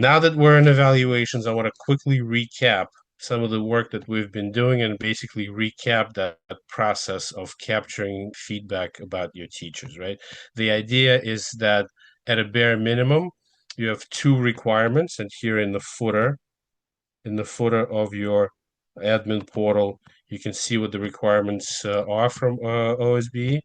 Now that we're in evaluations, I want to quickly recap some of the work that we've been doing and basically recap that process of capturing feedback about your teachers, right? The idea is that at a bare minimum, you have two requirements, and here in the footer of your admin portal, you can see what the requirements are from OSBE.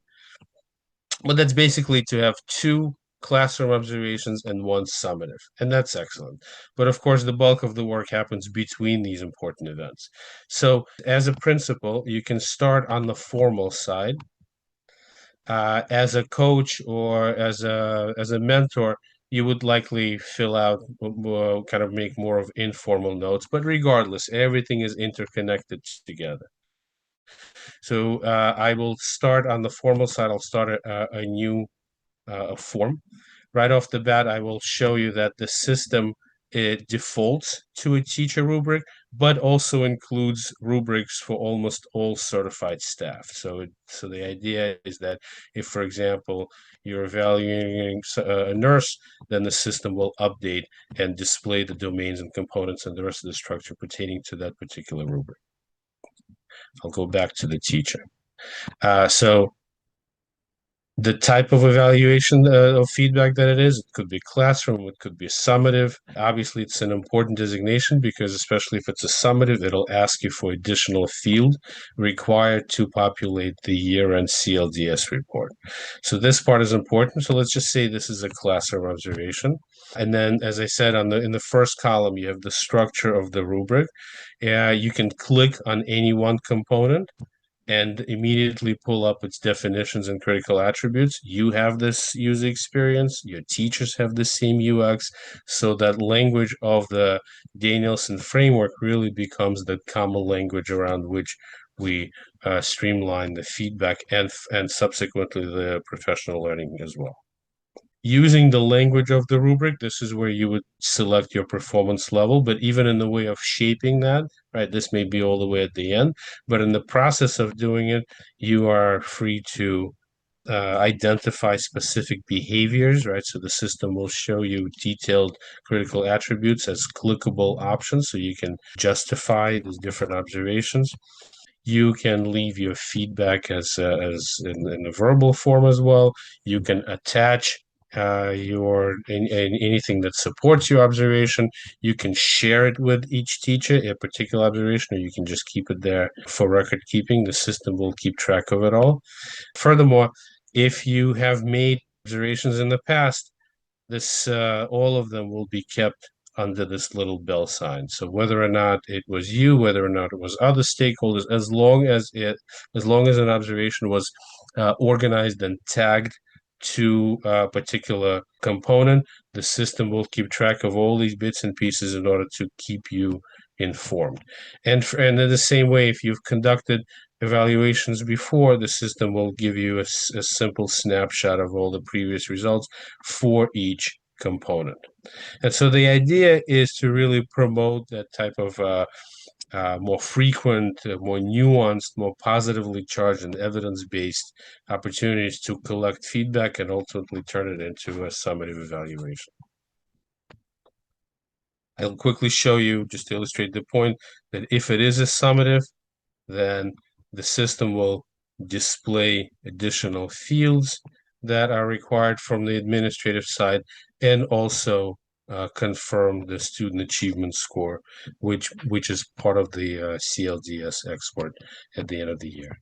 But that's basically to have two classroom observations and one summative, and that's excellent. But of course, the bulk of the work happens between these important events. So, as a principal, you can start on the formal side. As a coach or as a mentor, you would likely fill out kind of make more of informal notes. But regardless, everything is interconnected together. So I will start on the formal side. I'll start a new form. Right off the bat, I will show you that the system it defaults to a teacher rubric, but also includes rubrics for almost all certified staff. So the idea is that if, for example, you're evaluating a nurse, then the system will update and display the domains and components and the rest of the structure pertaining to that particular rubric. I'll go back to the teacher. So the type of evaluation of feedback that it is. It could be classroom, it could be summative. Obviously, it's an important designation because, especially if it's a summative, it'll ask you for additional field required to populate the year-end CLDS report. So this part is important. So let's just say this is a classroom observation. And then, as I said, in the first column, you have the structure of the rubric. You can click on any one component and immediately pull up its definitions and critical attributes. You have this user experience, your teachers have the same UX, so that language of the Danielson framework really becomes the common language around which we streamline the feedback and subsequently the professional learning as well. Using the language of the rubric, this is where you would select your performance level. But even in the way of shaping that, right, this may be all the way at the end. But in the process of doing it, you are free to identify specific behaviors, right? So the system will show you detailed critical attributes as clickable options so you can justify these different observations. You can leave your feedback as in a verbal form as well. You can attach anything that supports your observation. You can share it with each teacher, a particular observation, or you can just keep it there for record keeping. The system will keep track of it all. Furthermore, if you have made observations in the past, this all of them will be kept under this little bell sign. So whether or not it was you, whether or not it was other stakeholders, as long as an observation was organized and tagged to a particular component, the system will keep track of all these bits and pieces in order to keep you informed. And in the same way, if you've conducted evaluations before, the system will give you a simple snapshot of all the previous results for each component. And so the idea is to really promote that type of more frequent, more nuanced, more positively charged and evidence-based opportunities to collect feedback and ultimately turn it into a summative evaluation. I'll quickly show you, just to illustrate the point, that if it is a summative, then the system will display additional fields that are required from the administrative side and also confirm the student achievement score, which is part of the CLDS export at the end of the year.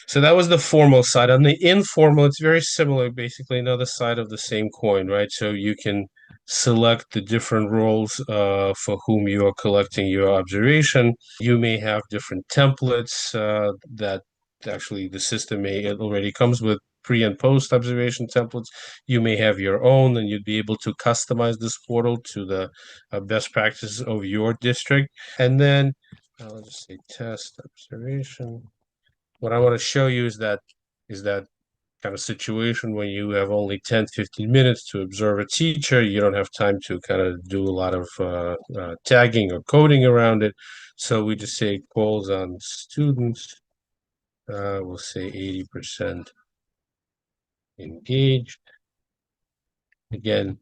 So that was the formal side. On the informal, it's very similar, basically another side of the same coin, right? So you can select the different roles for whom you are collecting your observation. You may have different templates that actually the system may it already comes with pre and post observation templates. You may have your own, and you'd be able to customize this portal to the best practices of your district. And then I'll just say test observation. What I want to show you is that kind of situation when you have only 10, 15 minutes to observe a teacher. You don't have time to kind of do a lot of tagging or coding around it. So we just say calls on students. We'll say 80% engaged. Again,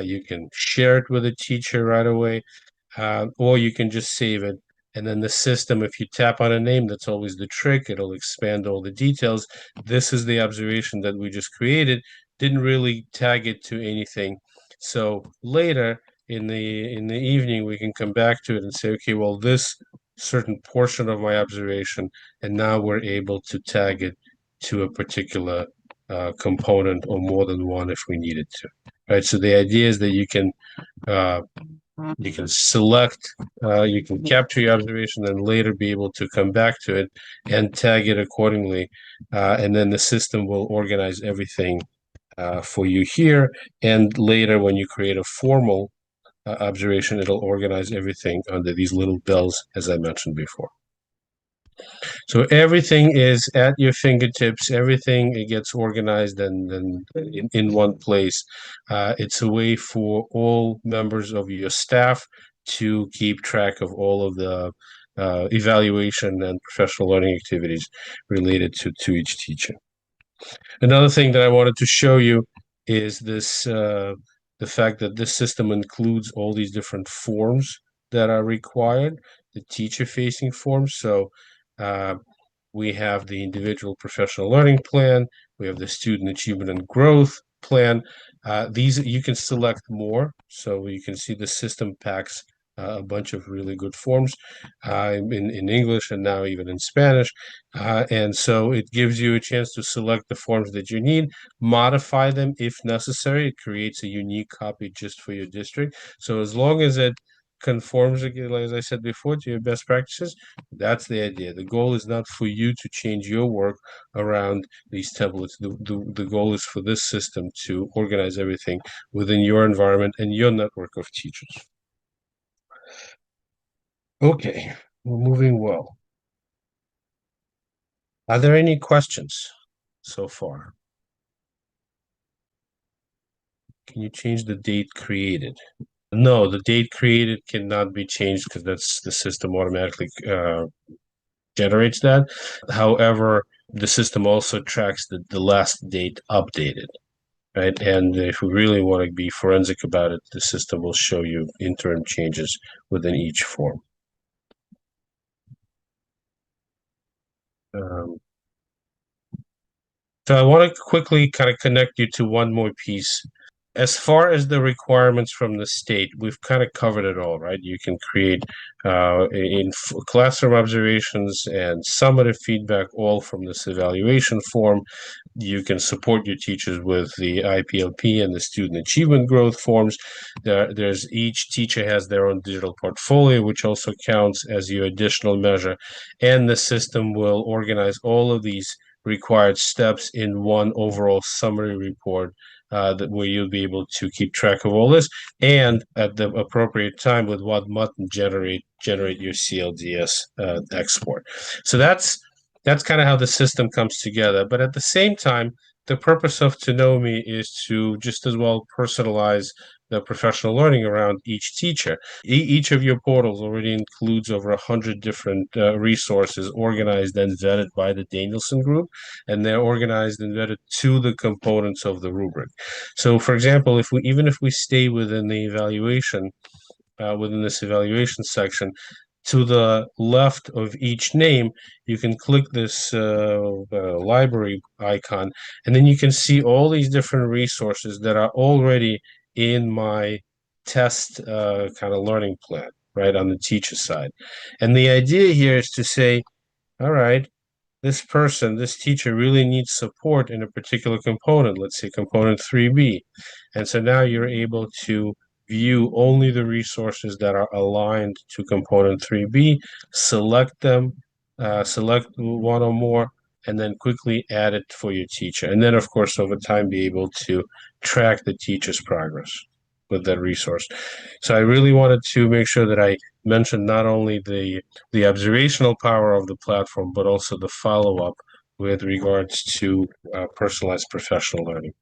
you can share it with a teacher right away, or you can just save it. And then the system, if you tap on a name, that's always the trick. It'll expand all the details. This is the observation that we just created. Didn't really tag it to anything. So later in the evening, we can come back to it and say, okay, well, this certain portion of my observation, and now we're able to tag it to a particular component or more than one if we needed to. Right. So the idea is that uh, you can select, you can capture your observation and later be able to come back to it and tag it accordingly. And then the system will organize everything for you here. And later, when you create a formal observation, it'll organize everything under these little bells, as I mentioned before. So everything is at your fingertips. Everything it gets organized and in one place. It's a way for all members of your staff to keep track of all of the evaluation and professional learning activities related to each teacher. Another thing that I wanted to show you is this the fact that this system includes all these different forms that are required, the teacher-facing forms. So uh, we have the individual professional learning plan, we have the student achievement and growth plan. These you can select more, so you can see the system packs a bunch of really good forms in English and now even in Spanish. And so it gives you a chance to select the forms that you need, modify them if necessary. It creates a unique copy just for your district. So as long as it conforms, as I said before, to your best practices, that's the idea. The goal is not for you to change your work around these templates. The goal is for this system to organize everything within your environment and your network of teachers. Okay, we're moving well. Are there any questions so far? Can you change the date created? No, the date created cannot be changed because that's the system automatically generates that. However, the system also tracks the last date updated, right? And if we really want to be forensic about it, the system will show you interim changes within each form. Um, so I want to quickly kind of connect you to one more piece. As far as the requirements from the state, we've kind of covered it all, right? You can create classroom observations and summative feedback all from this evaluation form. You can support your teachers with the IPLP and the student achievement growth forms. There's each teacher has their own digital portfolio, which also counts as your additional measure. And the system will organize all of these required steps in one overall summary report where you'll be able to keep track of all this, and at the appropriate time with Whatmutton generate your CLDS export. So that's kind of how the system comes together. But at the same time, the purpose of Tonomi is to just as well personalize the professional learning around each teacher. Each of your portals already includes over 100 different resources organized and vetted by the Danielson Group, and they're organized and vetted to the components of the rubric. So, for example, if we stay within the evaluation, within this evaluation section, to the left of each name, you can click this library icon, and then you can see all these different resources that are already in my test kind of learning plan, right, on the teacher side. And the idea here is to say, all right, this teacher really needs support in a particular component, let's say component 3B. And so now you're able to view only the resources that are aligned to component 3B, select them, select one or more, and then quickly add it for your teacher. And then, of course, over time, be able to track the teacher's progress with that resource. So I really wanted to make sure that I mentioned not only the observational power of the platform, but also the follow-up with regards to personalized professional learning.